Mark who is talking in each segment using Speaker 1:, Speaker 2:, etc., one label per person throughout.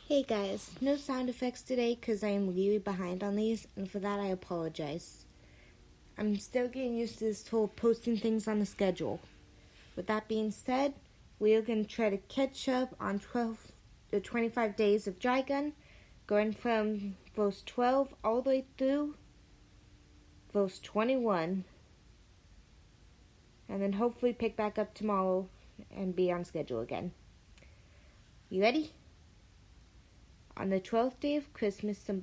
Speaker 1: Hey guys, no sound effects today because I am really behind on these, and for that I apologize. I'm still getting used to this whole posting things on the schedule. With that being said, we are going to try to catch up on 25 days of Dry Gun, going from verse 12 all the way through verse 21, and then hopefully pick back up tomorrow and be on schedule again. You ready? On the 12th day of Christmas, some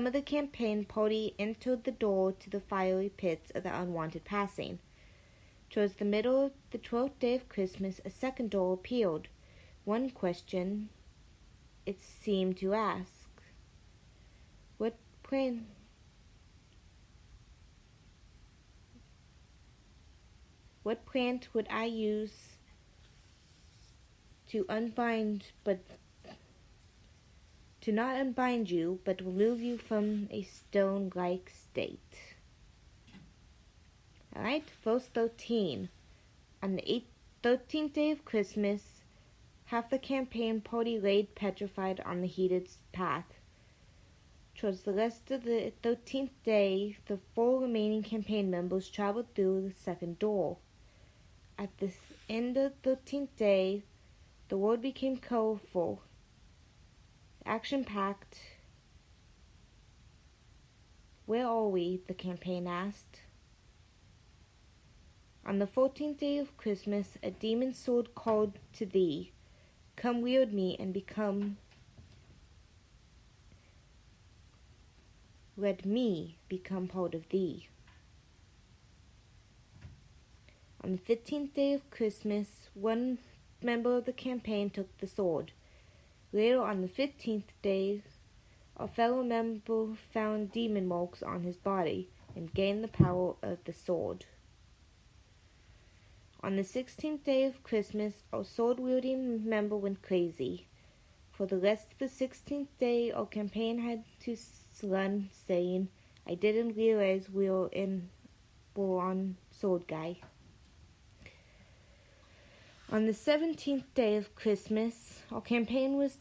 Speaker 1: of the campaign party entered the door to the fiery pits of the unwanted passing. Towards the middle of the 12th day of Christmas, a second door appeared. One question it seemed to ask: What plant would I use to not unbind you, but remove you from a stone-like state? Alright, verse 13. On the 13th day of Christmas, half the campaign party laid petrified on the heated path. Towards the rest of the 13th day, the 4 remaining campaign members traveled through the second door. At the end of the 13th day, the world became colorful, action-packed. Where are we? The campaign asked. On the 14th day of Christmas, a demon sword called to thee, Come wield me and let me become part of thee. On the 15th day of Christmas, one member of the campaign took the sword. Later on the 15th day, a fellow member found demon marks on his body and gained the power of the sword. On the 16th day of Christmas, our sword-wielding member went crazy. For the rest of the 16th day, our campaign had to run, saying, I didn't realize we were on Sword Guy. On the 17th day of Christmas, our campaign was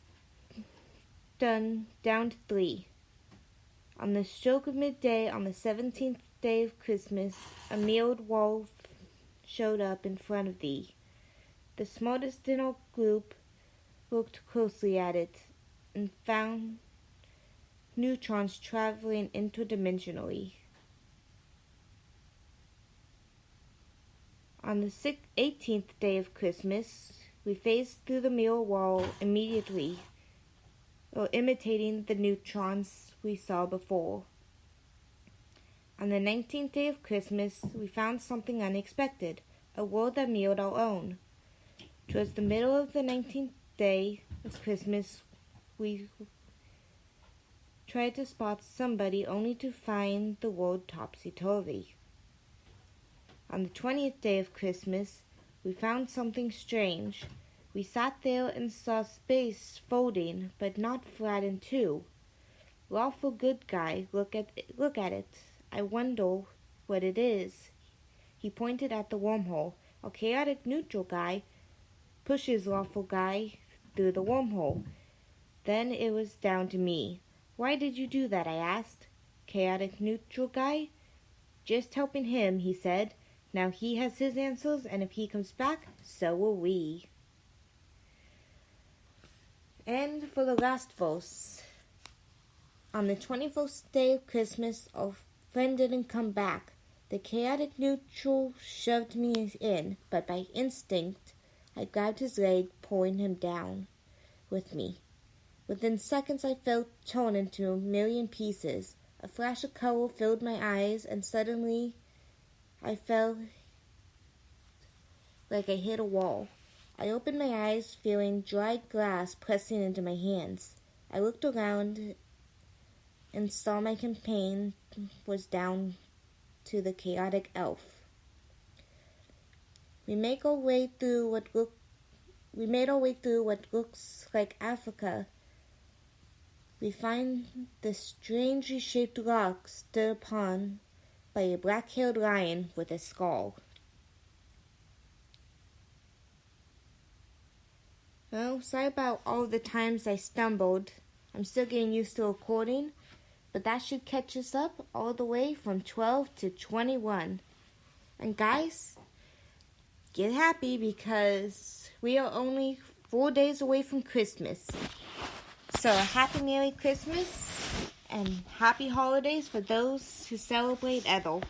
Speaker 1: down to 3. On the stroke of midday, on the 17th day of Christmas, a mailed wall showed up in front of thee. The smartest in our group looked closely at it and found neutrons traveling interdimensionally. On the 18th day of Christmas, we phased through the mirror wall immediately, imitating the neutrons we saw before. On the 19th day of Christmas, we found something unexpected, a world that mirrored our own. Towards the middle of the 19th day of Christmas, we tried to spot somebody only to find the world topsy-turvy. On the 20th day of Christmas, we found something strange. We sat there and saw space folding, but not flat in two. Lawful good guy, look at it. I wonder what it is. He pointed at the wormhole. A chaotic neutral guy pushes lawful guy through the wormhole. Then it was down to me. Why did you do that? I asked. Chaotic neutral guy? Just helping him, he said. Now he has his answers, and if he comes back, so will we. And for the last verse. On the 21st day of Christmas, our friend didn't come back. The chaotic neutral shoved me in, but by instinct, I grabbed his leg, pulling him down with me. Within seconds, I felt torn into a million pieces. A flash of color filled my eyes, and suddenly I felt like I hit a wall. I opened my eyes, feeling dry glass pressing into my hands. I looked around and saw my campaign was down to the chaotic elf. We made our way through what looks like Africa. We find the strangely shaped rock stood upon by a black-haired lion with a skull. Well, sorry about all the times I stumbled. I'm still getting used to recording, but that should catch us up all the way from 12 to 21. And guys, get happy because we are only 4 days away from Christmas. So happy Merry Christmas and happy holidays for those who celebrate Ethel.